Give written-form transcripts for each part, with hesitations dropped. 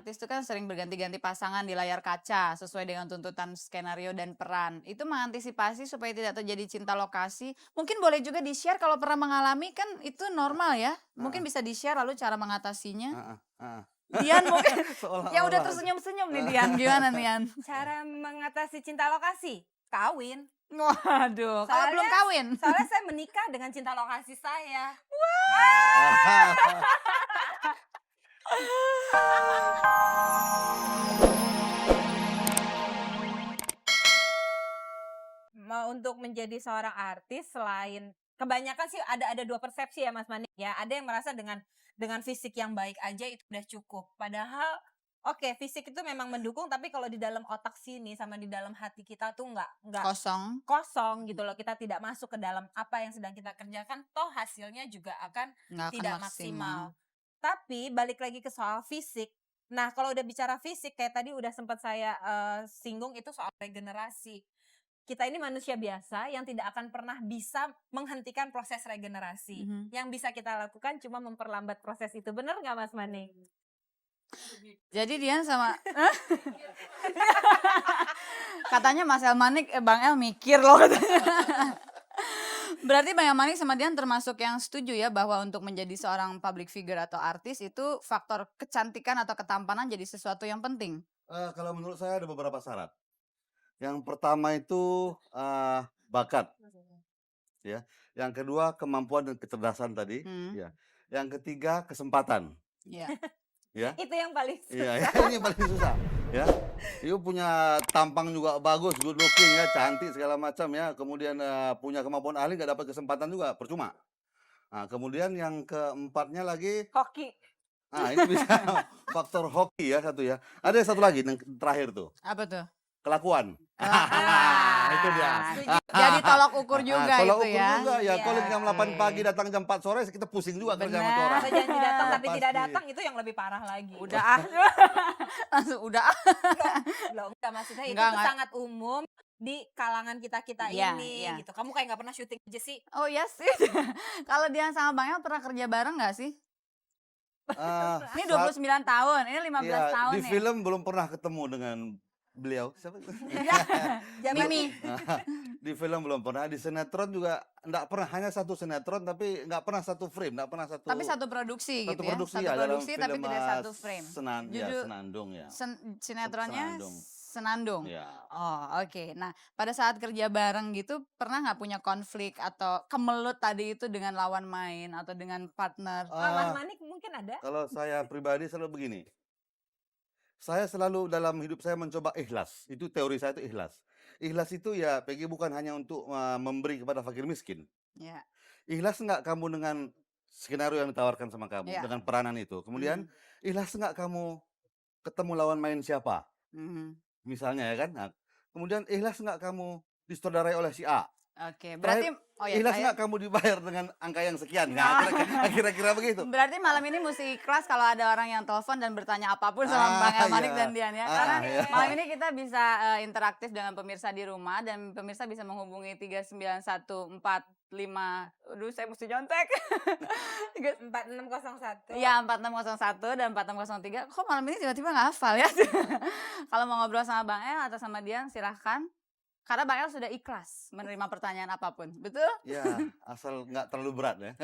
artis itu kan sering berganti-ganti pasangan di layar kaca sesuai dengan tuntutan skenario dan peran. Itu mengantisipasi supaya tidak terjadi cinta lokasi. Mungkin boleh juga di-share kalau pernah mengalami, kan itu normal ya. Mungkin Heeh. bisa di-share lalu cara mengatasinya. Heeh, heeh. Dian mungkin yang udah Seolah-olah. tersenyum-senyum nih Dian, gimana Dian? Cara mengatasi cinta lokasi, kawin. Waduh, kalau belum kawin. Soalnya saya menikah dengan cinta lokasi saya. Untuk menjadi seorang artis, selain kebanyakan sih ada dua persepsi ya Mas Manik ya. Ada yang merasa dengan fisik yang baik aja itu udah cukup. Padahal oke, fisik itu memang mendukung, tapi kalau di dalam otak sini sama di dalam hati kita tuh nggak Kosong, gitu loh. Kita tidak masuk ke dalam apa yang sedang kita kerjakan, toh hasilnya juga akan nggak akan tidak maksimal. Tapi balik lagi ke soal fisik. Nah, kalau udah bicara fisik kayak tadi udah sempat saya singgung, itu soal regenerasi. Kita ini manusia biasa yang tidak akan pernah bisa menghentikan proses regenerasi. Yang bisa kita lakukan cuma memperlambat proses itu. Bener nggak Mas Manik? Jadi Dian sama katanya Mas El Manik, Bang El mikir loh katanya. Berarti Bang El Manik sama Dian termasuk yang setuju ya bahwa untuk menjadi seorang public figure atau artis itu faktor kecantikan atau ketampanan jadi sesuatu yang penting. Kalau menurut saya ada beberapa syarat. Yang pertama itu bakat, ya. Yang kedua kemampuan dan kecerdasan tadi, ya. Yang ketiga kesempatan. Iya. Ya. Itu yang paling susah. Iya, ini yang paling susah, ya. Itu punya tampang juga bagus, good looking ya, cantik segala macam ya. Kemudian punya kemampuan ahli, nggak dapat kesempatan juga, percuma. Nah, kemudian yang keempatnya lagi, Hoki. nah ini bisa faktor hoki ya satu ya. Ada satu lagi yang terakhir tuh, Apa tuh? kelakuan. Itu dia. Jadi tolok ukur juga Tolak itu ukur ya. juga ya. Kalau Iya, jam 8 pagi datang jam 4 sore kita pusing juga kerja sama tuh orang. Ada janji datang tapi Pasti. tidak datang, itu yang lebih parah lagi. Udah ah. Langsung udah ah. Loh, enggak, maksudnya itu Enggak, tuh enggak. sangat umum di kalangan kita Iya, ini iya. gitu. Kamu kayak nggak pernah syuting aja sih. Oh iya sih. Kalau Dian sama Bang El pernah kerja bareng nggak sih? Ini 29 tahun, ini 15 ya, tahun di nih. film belum pernah ketemu dengan beliau. Siapa? Mimi. Di film belum pernah, di sinetron juga enggak pernah, hanya satu sinetron tapi enggak pernah satu frame, enggak pernah satu. Tapi satu produksi satu gitu ya. produksi Satu ya, dalam produksi tapi film, tidak satu frame. Judul Senandung ya. Sinetronnya Senandung. Senandung. Ya. Oh oke. Nah pada saat kerja bareng gitu pernah nggak punya konflik atau kemelut tadi itu dengan lawan main atau dengan partner? Mas Manik mungkin ada. Kalau saya pribadi selalu begini. Saya selalu dalam hidup saya mencoba ikhlas. Itu teori saya itu ikhlas. Ikhlas itu ya Peggy bukan hanya untuk memberi kepada fakir miskin. Ya. Ikhlas nggak kamu dengan skenario yang ditawarkan sama kamu, Ya. dengan peranan itu. Kemudian ikhlas nggak kamu ketemu lawan main siapa, misalnya ya kan. Nah, kemudian ikhlas nggak kamu disutradarai oleh si A. Oke, berarti Ikhlas nggak kamu dibayar dengan angka yang sekian, nah, kira-kira begitu. Berarti malam ini mesti ikhlas kalau ada orang yang telepon dan bertanya apapun sama Bang El Manik dan Dian ya. Karena malam ini kita bisa interaktif dengan pemirsa di rumah dan pemirsa bisa menghubungi 39145. Aduh, saya mesti nyontek. 4601. Iya, 4601 dan 4603. Kok malam ini tiba-tiba nggak hafal ya? Kalau mau ngobrol sama Bang El atau sama Dian silahkan. Karena Bang El sudah ikhlas menerima pertanyaan apapun, betul? Ya, asal nggak terlalu berat ya.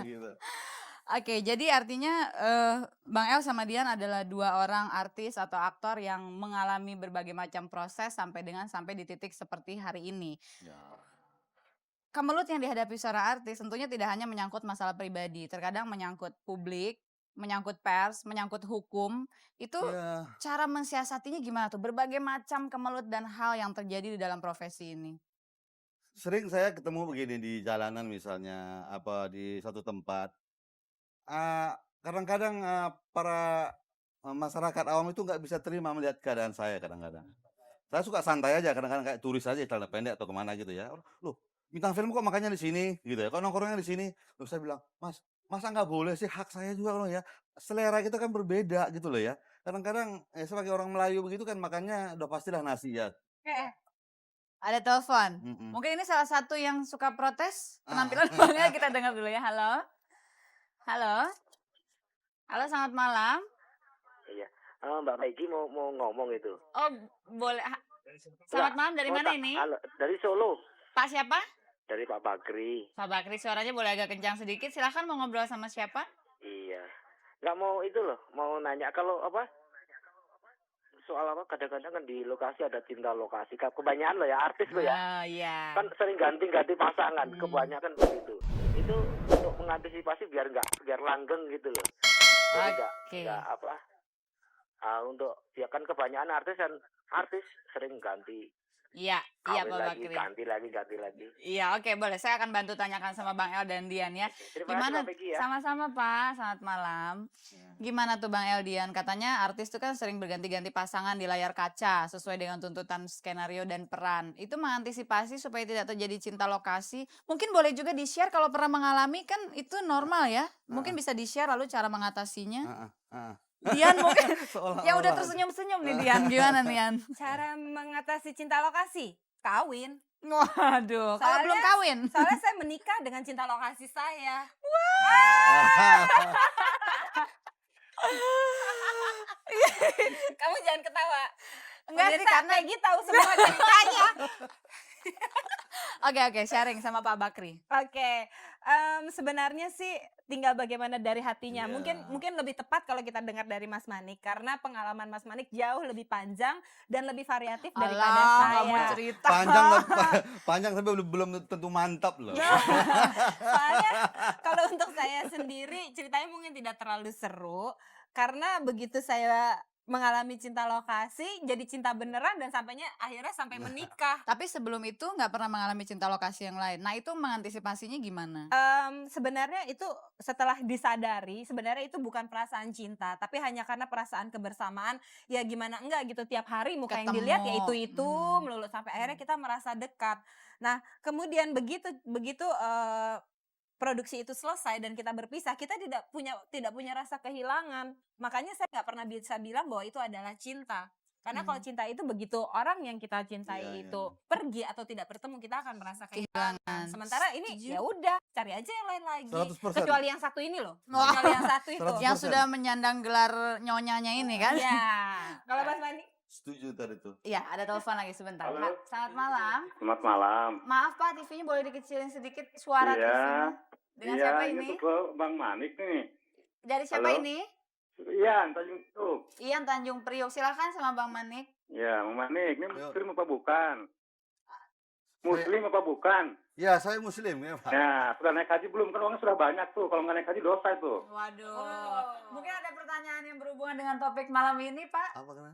Gitu. Oke, jadi artinya Bang El sama Dian adalah dua orang artis atau aktor yang mengalami berbagai macam proses sampai di titik seperti hari ini. Ya. Kemelut yang dihadapi seorang artis tentunya tidak hanya menyangkut masalah pribadi, terkadang menyangkut publik, menyangkut pers, menyangkut hukum. Itu cara mensiasatinya gimana tuh? Berbagai macam kemelut dan hal yang terjadi di dalam profesi ini. Sering saya ketemu begini di jalanan misalnya, apa di suatu tempat. Kadang-kadang para masyarakat awam itu nggak bisa terima melihat keadaan saya kadang-kadang. Saya suka santai aja, kadang-kadang kayak turis aja, celana pendek atau kemana gitu ya. Loh, bintang film kok makanya di sini gitu ya, kok nongkrongnya di sini. Terus saya bilang, Mas, masa nggak boleh sih, hak saya juga loh ya. Selera kita kan berbeda gitu loh ya. Kadang-kadang sebagai orang Melayu begitu kan makannya udah pastilah nasi ya. Ada telepon. Mungkin ini salah satu yang suka protes penampilan Bang El, kita dengar dulu ya. Halo. Halo. Halo, selamat malam. Iya. Mbak Maggie mau ngomong itu. Oh, boleh. Selamat malam, dari mana ini? Halo, dari Solo. Pak siapa? Dari Pak Bakri. Pak Bakri, suaranya boleh agak kencang sedikit. Silahkan, mau ngobrol sama siapa? Iya. Nggak mau itu loh, mau nanya kalau apa? Soal apa, kadang-kadang kan di lokasi ada cinta lokasi. Kebanyakan loh ya, artis loh ya. Oh iya. Kan sering ganti-ganti pasangan, kebanyakan begitu. Itu untuk mengantisipasi biar langgeng gitu loh. Jadi Oke. nggak apa, untuk ya kan kebanyakan artis sering ganti, Iya, iya kawin Pak lagi, Bakri. ganti lagi. Iya, oke, boleh. Saya akan bantu tanyakan sama Bang El dan Dian ya. Terima kasih Gimana? Mbak Peggy ya. Sama-sama Pak, selamat malam. Gimana tuh Bang El Dian? Katanya artis tuh kan sering berganti-ganti pasangan di layar kaca sesuai dengan tuntutan skenario dan peran. Itu mengantisipasi supaya tidak terjadi cinta lokasi. Mungkin boleh juga di-share kalau pernah mengalami, kan itu normal ya. Mungkin bisa di-share lalu cara mengatasinya. Dian mungkin yang udah tersenyum-senyum nih Dian. Gimana Dian? Cara mengatasi cinta lokasi, kawin. Waduh, kalau belum Soalnya- kawin. Soalnya saya menikah dengan cinta lokasi saya. Kamu jangan ketawa. Enggak sih, Pemirsa, karena Peggy tahu semua ceritanya. Oke, sharing sama Pak Bakri. Oke, sebenarnya sih tinggal bagaimana dari hatinya. Iya. Mungkin lebih tepat kalau kita dengar dari Mas Manik karena pengalaman Mas Manik jauh lebih panjang dan lebih variatif daripada Alah, saya. nggak mau cerita. Panjang tapi belum tentu mantap loh. Soalnya kalau untuk saya sendiri ceritanya mungkin tidak terlalu seru karena begitu saya mengalami cinta lokasi jadi cinta beneran dan akhirnya sampai menikah. Tapi sebelum itu nggak pernah mengalami cinta lokasi yang lain. Nah, itu mengantisipasinya gimana? Sebenarnya itu setelah disadari sebenarnya itu bukan perasaan cinta tapi hanya karena perasaan kebersamaan, ya gimana enggak gitu tiap hari muka yang dilihat ya Ketemu. itu melulu sampai akhirnya kita merasa dekat. Nah kemudian begitu produksi itu selesai dan kita berpisah, kita tidak punya rasa kehilangan. Makanya saya nggak pernah bisa bilang bahwa itu adalah cinta. Karena kalau cinta itu begitu orang yang kita cintai Iya, itu iya. pergi atau tidak bertemu, kita akan merasa kehilangan. Kehilangan. Sementara ini Setuju. ya udah cari aja yang lain lagi. 100%. Kecuali yang satu ini loh. Wah. Kecuali yang satu itu. 100%. Yang sudah menyandang gelar nyonyanya ini kan? Iya. Kalau Mas Mani? Setuju tadi tuh. Iya, ada telepon lagi sebentar. Halo. Pak, selamat malam. Selamat malam. Maaf Pak, TV-nya boleh dikecilin sedikit suara Iya. TV-nya. Dengan siapa ini? Itu ke Bang Manik nih. Dari siapa Halo. ini? Iya, Tanjung Priok. Ian Tanjung Priok. Silakan sama Bang Manik. Ya, Bang Manik, ini Ayo. Muslim apa bukan? Muslim apa bukan? Ya, saya muslim ya, Pak. Ya, sudah naik haji belum? Kan uangnya sudah banyak tuh. Kalau nggak naik haji dosa itu. Waduh. Oh. Mungkin ada pertanyaan yang berhubungan dengan topik malam ini, Pak? Apa kan?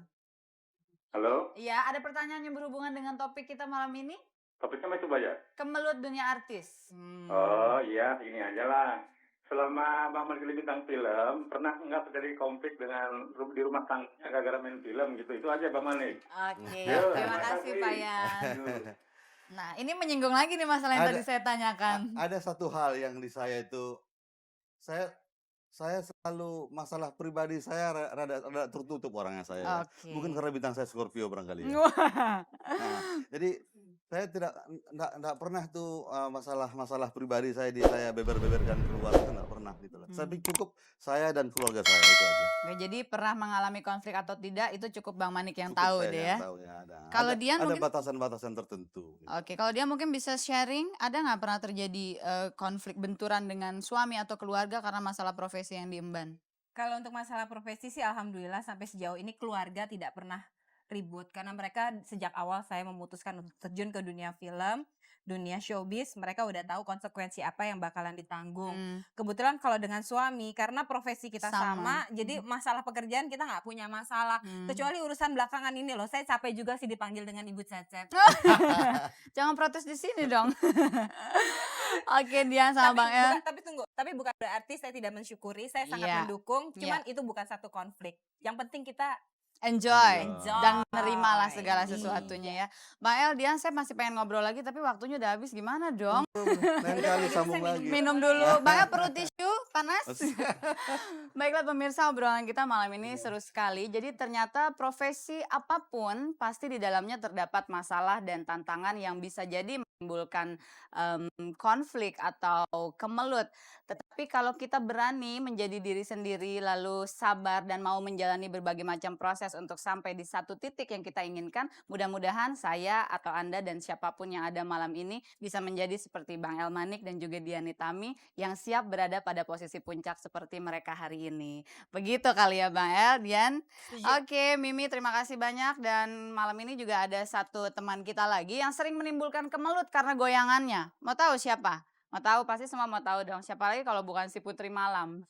Halo? Iya, ada pertanyaan yang berhubungan dengan topik kita malam ini? Topiknya apa coba ya? Kemelut dunia artis. Oh iya, ini aja lah. Selama Bang Manik jadi bintang film, pernah nggak terjadi konflik di rumah tangganya gara-gara main film gitu? Itu aja Bang Manik. Oke, Yo, terima kasih Pak Yan. Nah, ini menyinggung lagi nih masalah yang Ada- tadi saya tanyakan. Ada satu hal yang di saya itu, saya selalu masalah pribadi saya rada tertutup orangnya saya. Ya. Oke. Mungkin karena bintang saya Scorpio barangkali. Ya. Wah. Nah, jadi saya tidak pernah tuh masalah pribadi saya beber-beberkan keluar itu nggak pernah gitu loh. Tapi cukup saya dan keluarga saya itu aja. Oke, jadi pernah mengalami konflik atau tidak itu cukup Bang Manik yang Cukup tahu saya deh yang ya. tahu ya, Kalau Dian ada mungkin- batasan-batasan tertentu. Gitu. Oke, kalau dia mungkin bisa sharing, ada nggak pernah terjadi konflik benturan dengan suami atau keluarga karena masalah profesi yang diemban? Kalau untuk masalah profesi sih alhamdulillah sampai sejauh ini keluarga tidak pernah ribut karena mereka sejak awal saya memutuskan untuk terjun ke dunia film, dunia showbiz, mereka udah tahu konsekuensi apa yang bakalan ditanggung. Kebetulan kalau dengan suami karena profesi kita Sama. sama, jadi masalah pekerjaan kita nggak punya masalah. Kecuali urusan belakangan ini loh, saya capek juga sih dipanggil dengan Ibu Cecep. Jangan protes di sini dong. Oke, Dian sama Bang El. Tapi bukan berarti saya tidak mensyukuri, saya sangat Iya. mendukung. Cuman itu bukan satu konflik. Yang penting kita Enjoy Enjoy. dan nerimalah segala Iya. sesuatunya ya. Bang El, Dian, saya masih pengen ngobrol lagi tapi waktunya udah habis, gimana dong? Lain kali sambung lagi. Minum dulu. Bang El perlu tisu? Panas. Baiklah pemirsa, obrolan kita malam ini seru sekali. Jadi ternyata profesi apapun pasti di dalamnya terdapat masalah dan tantangan yang bisa jadi menimbulkan konflik atau kemelut. Tetapi kalau kita berani menjadi diri sendiri, lalu sabar dan mau menjalani berbagai macam proses untuk sampai di satu titik yang kita inginkan, mudah-mudahan saya atau Anda dan siapapun yang ada malam ini bisa menjadi seperti Bang Elmanik dan juga Diani Tami yang siap berada pada posisi puncak seperti mereka hari ini. Begitu kali ya Bang El, Dian. Setuju. Oke, Mimi terima kasih banyak dan malam ini juga ada satu teman kita lagi yang sering menimbulkan kemelut karena goyangannya. Mau tahu siapa? Mau tahu pasti semua mau tahu dong. Siapa lagi kalau bukan si Putri Malam.